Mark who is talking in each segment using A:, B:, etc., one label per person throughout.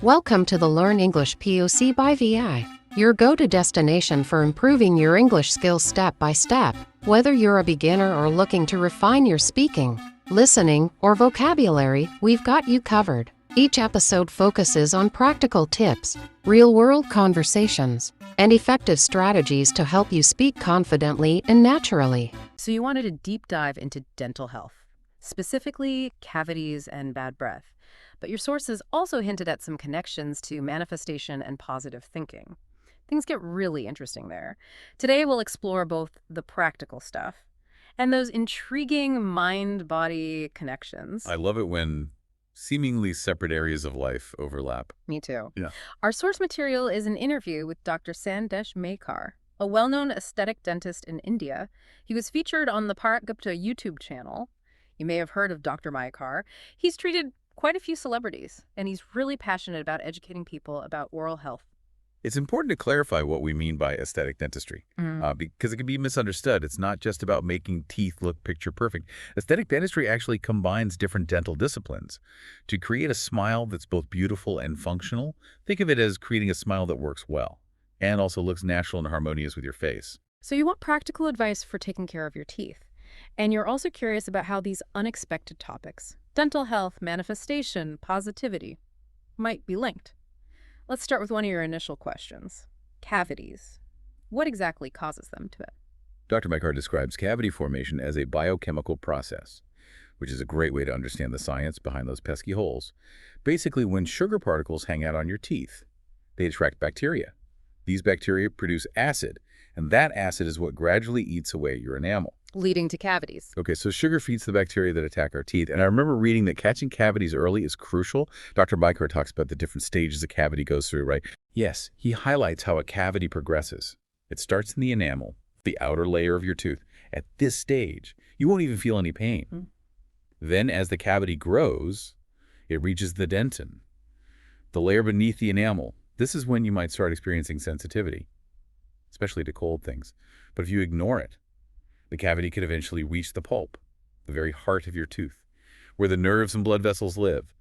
A: Welcome to the Learn English POC by VI, your go-to destination for improving your English skills step by step. Whether you're a beginner or looking to refine your speaking, listening, or vocabulary, we've got you covered. Each episode focuses on practical tips, real-world conversations, and effective strategies to help you speak confidently and naturally.
B: So you wanted a deep dive into dental health, specifically cavities and bad breath. But your sources also hinted at some connections to manifestation and positive thinking. Things get really interesting there. Today we'll explore both the practical stuff and those intriguing mind-body connections.
C: I love it when seemingly separate areas of life overlap.
B: Me too.
C: Yeah.
B: Our source material is an interview with Dr. Sandesh Maykar, a well-known aesthetic dentist in India. He was featured on the Parak Gupta YouTube channel. You may have heard of Dr. Maykar. He's treated quite a few celebrities, and he's really passionate about educating people about oral health.
C: It's important to clarify what we mean by aesthetic dentistry, because it can be misunderstood. It's not just about making teeth look picture perfect. Aesthetic dentistry actually combines different dental disciplines to create a smile that's both beautiful and functional. Think of it as creating a smile that works well and also looks natural and harmonious with your face.
B: So you want practical advice for taking care of your teeth. And you're also curious about how these unexpected topics, dental health, manifestation, positivity, might be linked. Let's start with one of your initial questions. Cavities. What exactly causes them to it?
C: Dr. Maykar describes cavity formation as a biochemical process, which is a great way to understand the science behind those pesky holes. Basically, when sugar particles hang out on your teeth, they attract bacteria. These bacteria produce acid, and that acid is what gradually eats away at your enamel,
B: Leading to cavities.
C: Okay, so sugar feeds the bacteria that attack our teeth. And I remember reading that catching cavities early is crucial. Dr. Maykar talks about the different stages a cavity goes through, right? Yes, he highlights how a cavity progresses. It starts in the enamel, the outer layer of your tooth. At this stage, you won't even feel any pain. Then as the cavity grows, it reaches the dentin, the layer beneath the enamel. This is when you might start experiencing sensitivity, especially to cold things. But if you ignore it, the cavity could eventually reach the pulp, the very heart of your tooth, where the nerves and blood vessels live.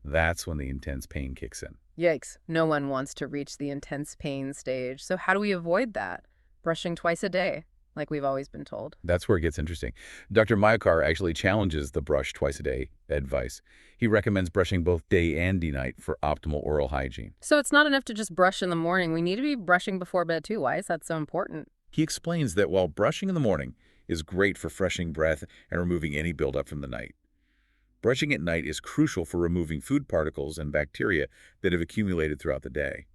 C: That's when the intense pain kicks in.
B: Yikes. No one wants to reach the intense pain stage. So how do we avoid that? Brushing twice a day, like we've always been told.
C: That's where it gets interesting. Dr. Maykar actually challenges the brush twice a day advice. He recommends brushing both day and night for optimal oral hygiene.
B: So it's not enough to just brush in the morning. We need to be brushing before bed too. Why is that so important?
C: He explains that while brushing in the morning is great for freshening breath and removing any buildup from the night, brushing at night is crucial for removing food particles and bacteria that have accumulated throughout the day.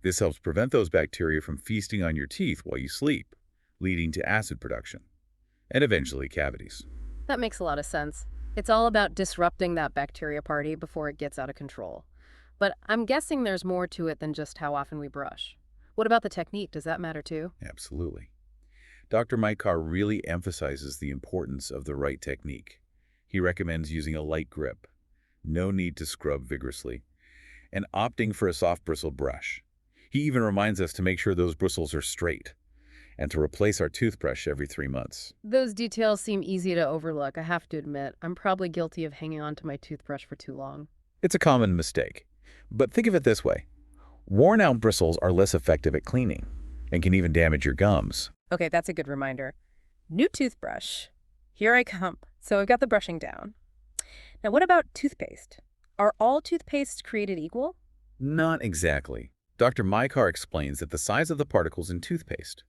C: This helps prevent those bacteria from feasting on your teeth while you sleep, leading to acid production and eventually cavities.
B: That makes a lot of sense. It's all about disrupting that bacteria party before it gets out of control. But I'm guessing there's more to it than just how often we brush. What about the technique? Does that matter too?
C: Absolutely. Dr. Maykar really emphasizes the importance of the right technique. He recommends using a light grip, no need to scrub vigorously, and opting for a soft bristled brush. He even reminds us to make sure those bristles are straight and to replace our toothbrush every 3 months.
B: Those details seem easy to overlook. I have to admit, I'm probably guilty of hanging on to my toothbrush for too long.
C: It's a common mistake, but think of it this way. Worn-out bristles are less effective at cleaning and can even damage your gums.
B: Okay, that's a good reminder. New toothbrush. Here I come. So I've got the brushing down. Now, what about toothpaste? Are all toothpastes created equal?
C: Not exactly. Dr. Maykar explains that the size of the particles in toothpaste,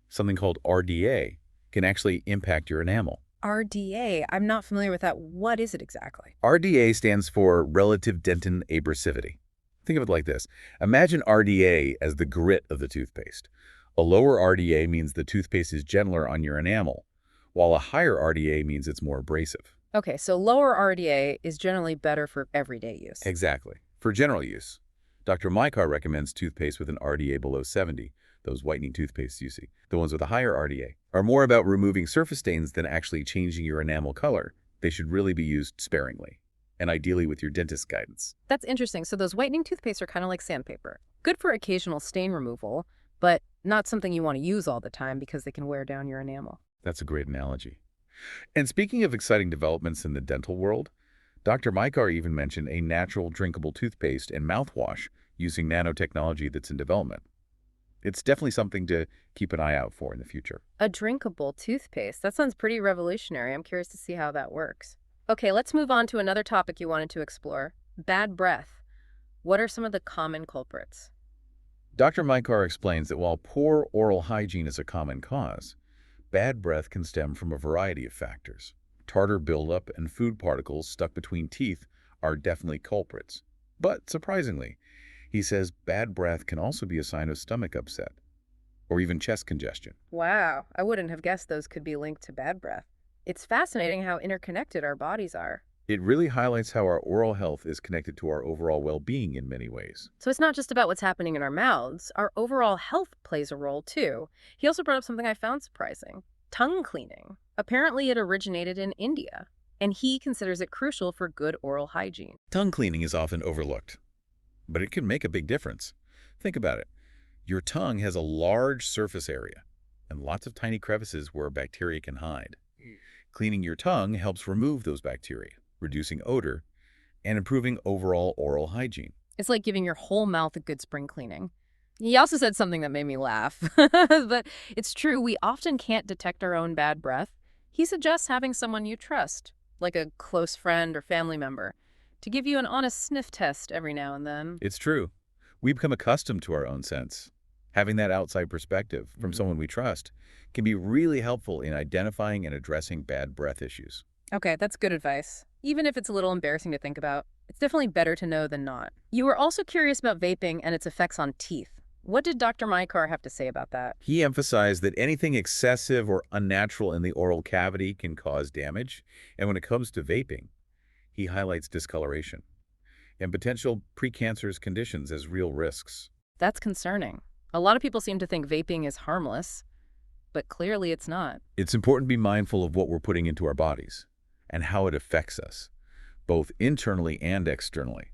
C: something called RDA, can actually impact your enamel.
B: RDA? I'm not familiar with that. What is it exactly?
C: RDA stands for relative dentin abrasivity. Think of it like this. Imagine RDA as the grit of the toothpaste. A lower RDA means the toothpaste is gentler on your enamel, while a higher RDA means it's more abrasive.
B: Okay, so lower RDA is generally better for everyday use.
C: Exactly. For general use, Dr. Maykar recommends toothpaste with an RDA below 70. Those whitening toothpastes you see, the ones with a higher RDA, are more about removing surface stains than actually changing your enamel color. They should really be used sparingly, and ideally with your dentist's guidance.
B: That's interesting. So those whitening toothpastes are kind of like sandpaper. Good for occasional stain removal, but not something you want to use all the time because they can wear down your enamel.
C: That's a great analogy. And speaking of exciting developments in the dental world, Dr. Maikar even mentioned a natural drinkable toothpaste and mouthwash using nanotechnology that's in development. It's definitely something to keep an eye out for in the future.
B: A drinkable toothpaste. That sounds pretty revolutionary. I'm curious to see how that works. Okay, let's move on to another topic you wanted to explore. Bad breath. What are some of the common culprits?
C: Dr. Maikar explains that while poor oral hygiene is a common cause, bad breath can stem from a variety of factors. Tartar buildup and food particles stuck between teeth are definitely culprits. But surprisingly, he says bad breath can also be a sign of stomach upset or even chest congestion.
B: Wow, I wouldn't have guessed those could be linked to bad breath. It's fascinating how interconnected our bodies are.
C: It really highlights how our oral health is connected to our overall well-being in many ways.
B: So it's not just about what's happening in our mouths. Our overall health plays a role, too. He also brought up something I found surprising. Tongue cleaning. Apparently it originated in India, and he considers it crucial for good oral hygiene.
C: Tongue cleaning is often overlooked, but it can make a big difference. Think about it. Your tongue has a large surface area and lots of tiny crevices where bacteria can hide. Cleaning your tongue helps remove those bacteria, reducing odor, and improving overall oral hygiene.
B: It's like giving your whole mouth a good spring cleaning. He also said something that made me laugh. But it's true, we often can't detect our own bad breath. He suggests having someone you trust, like a close friend or family member, to give you an honest sniff test every now and then.
C: It's true. We become accustomed to our own sense. Having that outside perspective from someone we trust can be really helpful in identifying and addressing bad breath issues.
B: Okay, that's good advice. Even if it's a little embarrassing to think about, it's definitely better to know than not. You were also curious about vaping and its effects on teeth. What did Dr. Maikar have to say about that?
C: He emphasized that anything excessive or unnatural in the oral cavity can cause damage, and when it comes to vaping, he highlights discoloration and potential precancerous conditions as real risks.
B: That's concerning. A lot of people seem to think vaping is harmless, but clearly it's not.
C: It's important to be mindful of what we're putting into our bodies and how it affects us, both internally and externally.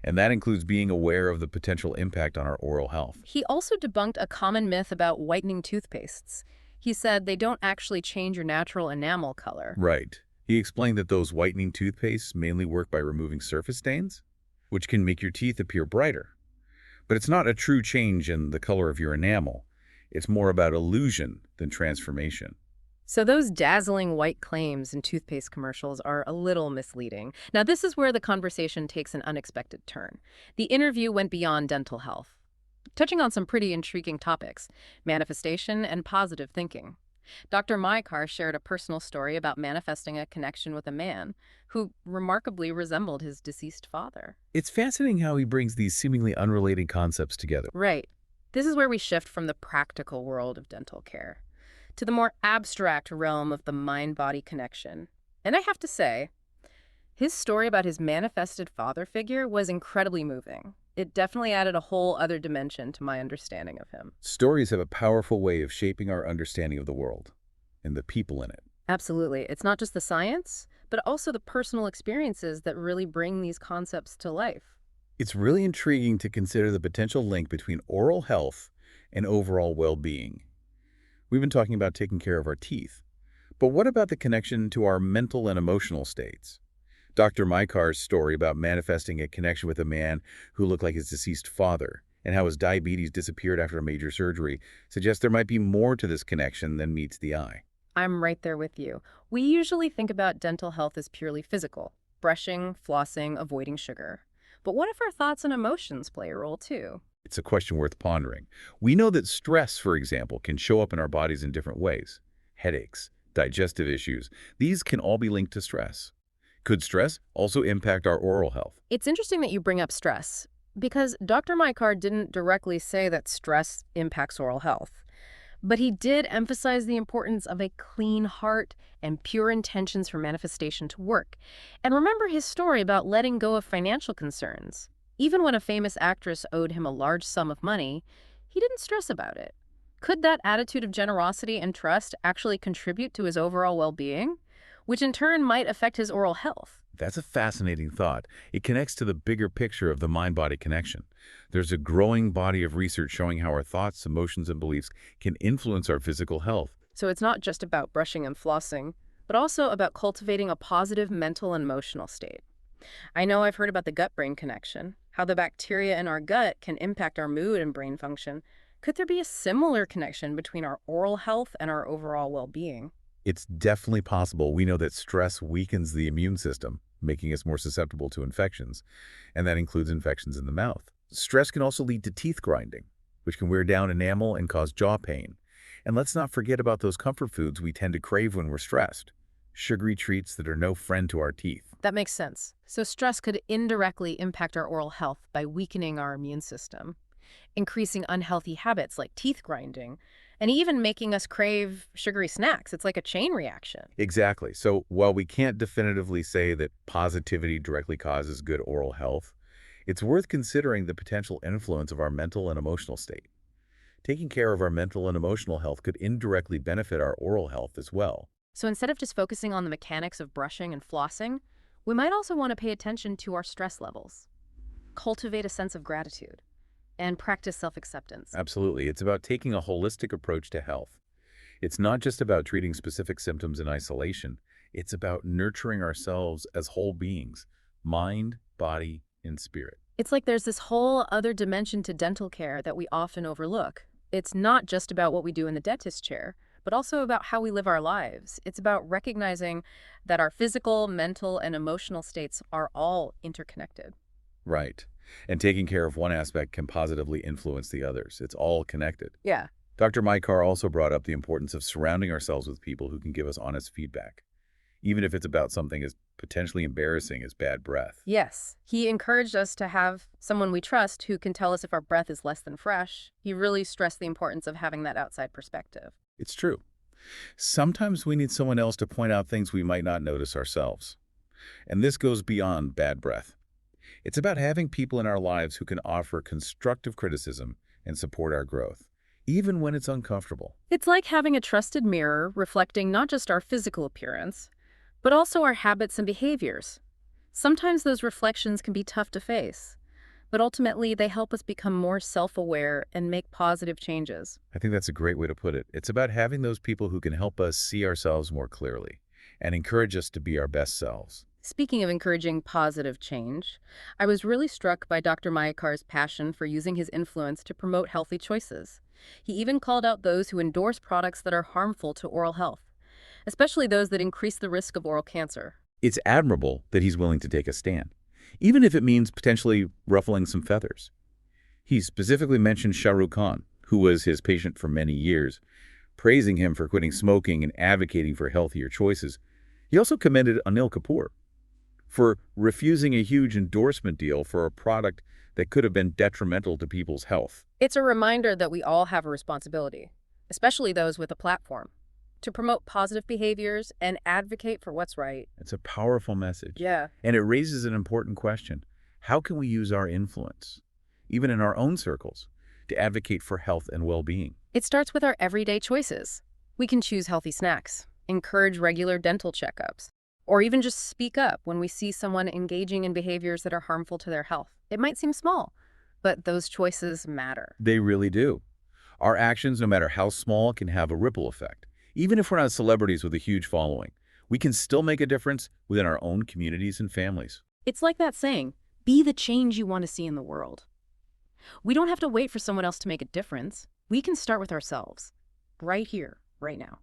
C: And that includes being aware of the potential impact on our oral health.
B: He also debunked a common myth about whitening toothpastes. He said they don't actually change your natural enamel color.
C: Right. He explained that those whitening toothpastes mainly work by removing surface stains, which can make your teeth appear brighter. But it's not a true change in the color of your enamel. It's more about illusion than transformation.
B: So those dazzling white claims in toothpaste commercials are a little misleading. Now, this is where the conversation takes an unexpected turn. The interview went beyond dental health, touching on some pretty intriguing topics: manifestation and positive thinking. Dr. Maikar shared a personal story about manifesting a connection with a man who remarkably resembled his deceased father.
C: It's fascinating how he brings these seemingly unrelated concepts together.
B: Right. This is where we shift from the practical world of dental care to the more abstract realm of the mind-body connection. And I have to say, his story about his manifested father figure was incredibly moving. It definitely added a whole other dimension to my understanding of him.
C: Stories have a powerful way of shaping our understanding of the world and the people in it.
B: Absolutely. It's not just the science, but also the personal experiences that really bring these concepts to life.
C: It's really intriguing to consider the potential link between oral health and overall well-being. We've been talking about taking care of our teeth, but what about the connection to our mental and emotional states? Dr. Maikar's story about manifesting a connection with a man who looked like his deceased father and how his diabetes disappeared after a major surgery suggests there might be more to this connection than meets the eye.
B: I'm right there with you. We usually think about dental health as purely physical: brushing, flossing, avoiding sugar. But what if our thoughts and emotions play a role too?
C: It's a question worth pondering. We know that stress, for example, can show up in our bodies in different ways. Headaches, digestive issues, these can all be linked to stress. Could stress also impact our oral health?
B: It's interesting that you bring up stress, because Dr. Maikar didn't directly say that stress impacts oral health. But he did emphasize the importance of a clean heart and pure intentions for manifestation to work. And remember his story about letting go of financial concerns. Even when a famous actress owed him a large sum of money, he didn't stress about it. Could that attitude of generosity and trust actually contribute to his overall well-being, which in turn might affect his oral health?
C: That's a fascinating thought. It connects to the bigger picture of the mind-body connection. There's a growing body of research showing how our thoughts, emotions, and beliefs can influence our physical health.
B: So it's not just about brushing and flossing, but also about cultivating a positive mental and emotional state. I know I've heard about the gut-brain connection, how the bacteria in our gut can impact our mood and brain function. Could there be a similar connection between our oral health and our overall well-being?
C: It's definitely possible. We know that stress weakens the immune system, making us more susceptible to infections, and that includes infections in the mouth. Stress can also lead to teeth grinding, which can wear down enamel and cause jaw pain. And let's not forget about those comfort foods we tend to crave when we're stressed. Sugary treats that are no friend to our teeth.
B: That makes sense. So stress could indirectly impact our oral health by weakening our immune system, increasing unhealthy habits like teeth grinding, and even making us crave sugary snacks. It's like a chain reaction.
C: Exactly. So while we can't definitively say that positivity directly causes good oral health, it's worth considering the potential influence of our mental and emotional state. Taking care of our mental and emotional health could indirectly benefit our oral health as well.
B: So instead of just focusing on the mechanics of brushing and flossing, we might also want to pay attention to our stress levels, cultivate a sense of gratitude, and practice self-acceptance.
C: Absolutely. It's about taking a holistic approach to health. It's not just about treating specific symptoms in isolation. It's about nurturing ourselves as whole beings, mind, body, and spirit.
B: It's like there's this whole other dimension to dental care that we often overlook. It's not just about what we do in the dentist chair, but also about how we live our lives. It's about recognizing that our physical, mental, and emotional states are all interconnected.
C: Right. And taking care of one aspect can positively influence the others. It's all connected.
B: Yeah.
C: Dr. Maikar also brought up the importance of surrounding ourselves with people who can give us honest feedback, even if it's about something as potentially embarrassing as bad breath.
B: Yes. He encouraged us to have someone we trust who can tell us if our breath is less than fresh. He really stressed the importance of having that outside perspective.
C: It's true. Sometimes we need someone else to point out things we might not notice ourselves. And this goes beyond bad breath. It's about having people in our lives who can offer constructive criticism and support our growth, even when it's uncomfortable.
B: It's like having a trusted mirror reflecting not just our physical appearance, but also our habits and behaviors. Sometimes those reflections can be tough to face, but ultimately they help us become more self-aware and make positive changes.
C: I think that's a great way to put it. It's about having those people who can help us see ourselves more clearly and encourage us to be our best selves.
B: Speaking of encouraging positive change, I was really struck by Dr. Mayakar's passion for using his influence to promote healthy choices. He even called out those who endorse products that are harmful to oral health, especially those that increase the risk of oral cancer.
C: It's admirable that he's willing to take a stand, even if it means potentially ruffling some feathers. He specifically mentioned Shah Rukh Khan, who was his patient for many years, praising him for quitting smoking and advocating for healthier choices. He also commended Anil Kapoor for refusing a huge endorsement deal for a product that could have been detrimental to people's health.
B: It's a reminder that we all have a responsibility, especially those with a platform, to promote positive behaviors and advocate for what's right.
C: It's a powerful message.
B: Yeah.
C: And it raises an important question. How can we use our influence, even in our own circles, to advocate for health and well-being?
B: It starts with our everyday choices. We can choose healthy snacks, encourage regular dental checkups, or even just speak up when we see someone engaging in behaviors that are harmful to their health. It might seem small, but those choices matter.
C: They really do. Our actions, no matter how small, can have a ripple effect. Even if we're not celebrities with a huge following, we can still make a difference within our own communities and families.
B: It's like that saying, be the change you want to see in the world. We don't have to wait for someone else to make a difference. We can start with ourselves, right here, right now.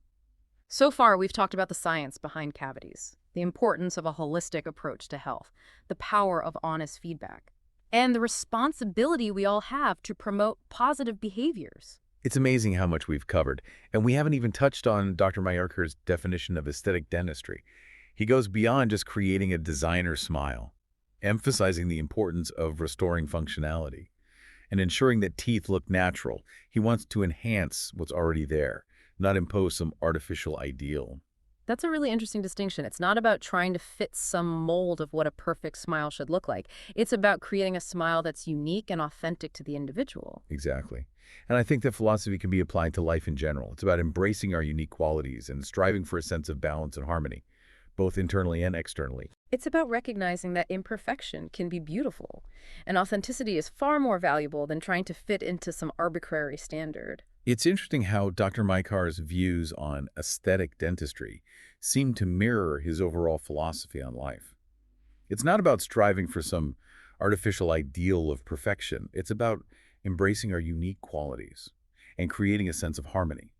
B: So far, we've talked about the science behind cavities, the importance of a holistic approach to health, the power of honest feedback, and the responsibility we all have to promote positive behaviors.
C: It's amazing how much we've covered, and we haven't even touched on Dr. Mayarkar's definition of aesthetic dentistry. He goes beyond just creating a designer smile, emphasizing the importance of restoring functionality and ensuring that teeth look natural. He wants to enhance what's already there, not impose some artificial ideal.
B: That's a really interesting distinction. It's not about trying to fit some mold of what a perfect smile should look like. It's about creating a smile that's unique and authentic to the individual.
C: Exactly. And I think that philosophy can be applied to life in general. It's about embracing our unique qualities and striving for a sense of balance and harmony, both internally and externally.
B: It's about recognizing that imperfection can be beautiful, and authenticity is far more valuable than trying to fit into some arbitrary standard.
C: It's interesting how Dr. Maikar's views on aesthetic dentistry seem to mirror his overall philosophy on life. It's not about striving for some artificial ideal of perfection. It's about embracing our unique qualities and creating a sense of harmony.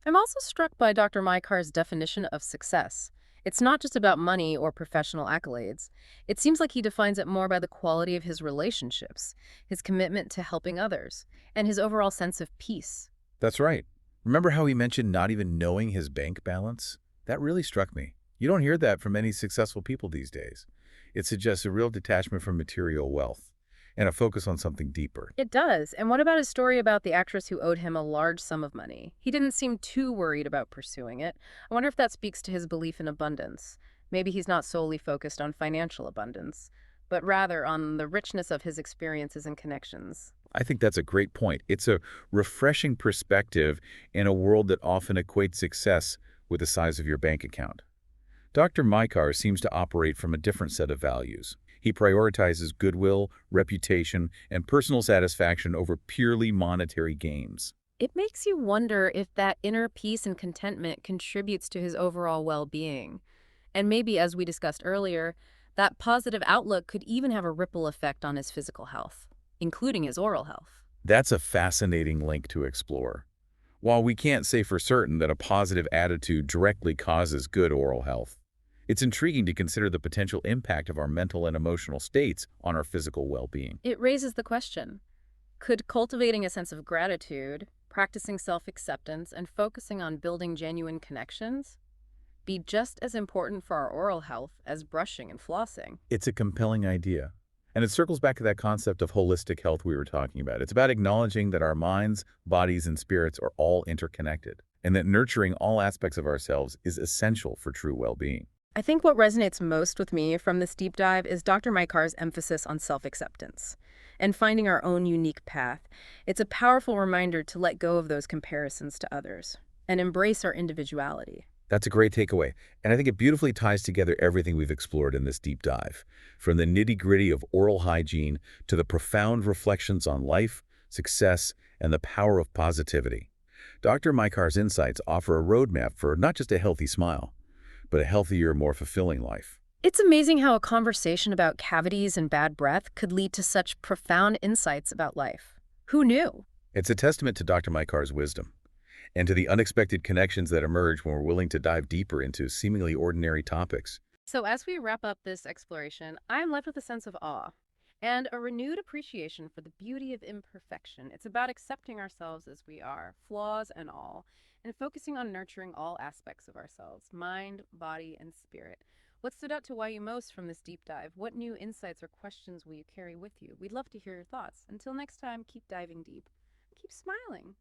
B: I'm also struck by Dr. Maikar's definition of success. It's not just about money or professional accolades. It seems like he defines it more by the quality of his relationships, his commitment to helping others, and his overall sense of peace.
C: That's right. Remember how he mentioned not even knowing his bank balance? That really struck me. You don't hear that from many successful people these days. It suggests a real detachment from material wealth and a focus on something deeper.
B: It does. And what about his story about the actress who owed him a large sum of money? He didn't seem too worried about pursuing it. I wonder if that speaks to his belief in abundance. Maybe he's not solely focused on financial abundance, but rather on the richness of his experiences and connections.
C: I think that's a great point. It's a refreshing perspective in a world that often equates success with the size of your bank account. Dr. Maikar seems to operate from a different set of values. He prioritizes goodwill, reputation, and personal satisfaction over purely monetary gains.
B: It makes you wonder if that inner peace and contentment contributes to his overall well-being. And maybe, as we discussed earlier, that positive outlook could even have a ripple effect on his physical health, including his oral health.
C: That's a fascinating link to explore. While we can't say for certain that a positive attitude directly causes good oral health, it's intriguing to consider the potential impact of our mental and emotional states on our physical well-being.
B: It raises the question, could cultivating a sense of gratitude, practicing self-acceptance, and focusing on building genuine connections be just as important for our oral health as brushing and flossing?
C: It's a compelling idea. And it circles back to that concept of holistic health we were talking about. It's about acknowledging that our minds, bodies, and spirits are all interconnected, and that nurturing all aspects of ourselves is essential for true well-being.
B: I think what resonates most with me from this deep dive is Dr. Maikar's emphasis on self-acceptance and finding our own unique path. It's a powerful reminder to let go of those comparisons to others and embrace our individuality.
C: That's a great takeaway, and I think it beautifully ties together everything we've explored in this deep dive, from the nitty-gritty of oral hygiene to the profound reflections on life, success, and the power of positivity. Dr. Maikar's insights offer a roadmap for not just a healthy smile, but a healthier, more fulfilling life.
B: It's amazing how a conversation about cavities and bad breath could lead to such profound insights about life. Who knew?
C: It's a testament to Dr. Maikar's wisdom and to the unexpected connections that emerge when we're willing to dive deeper into seemingly ordinary topics.
B: So as we wrap up this exploration, I am left with a sense of awe and a renewed appreciation for the beauty of imperfection. It's about accepting ourselves as we are, flaws and all, and focusing on nurturing all aspects of ourselves, mind, body, and spirit. What stood out to you most from this deep dive? What new insights or questions will you carry with you? We'd love to hear your thoughts. Until next time, keep diving deep. Keep smiling.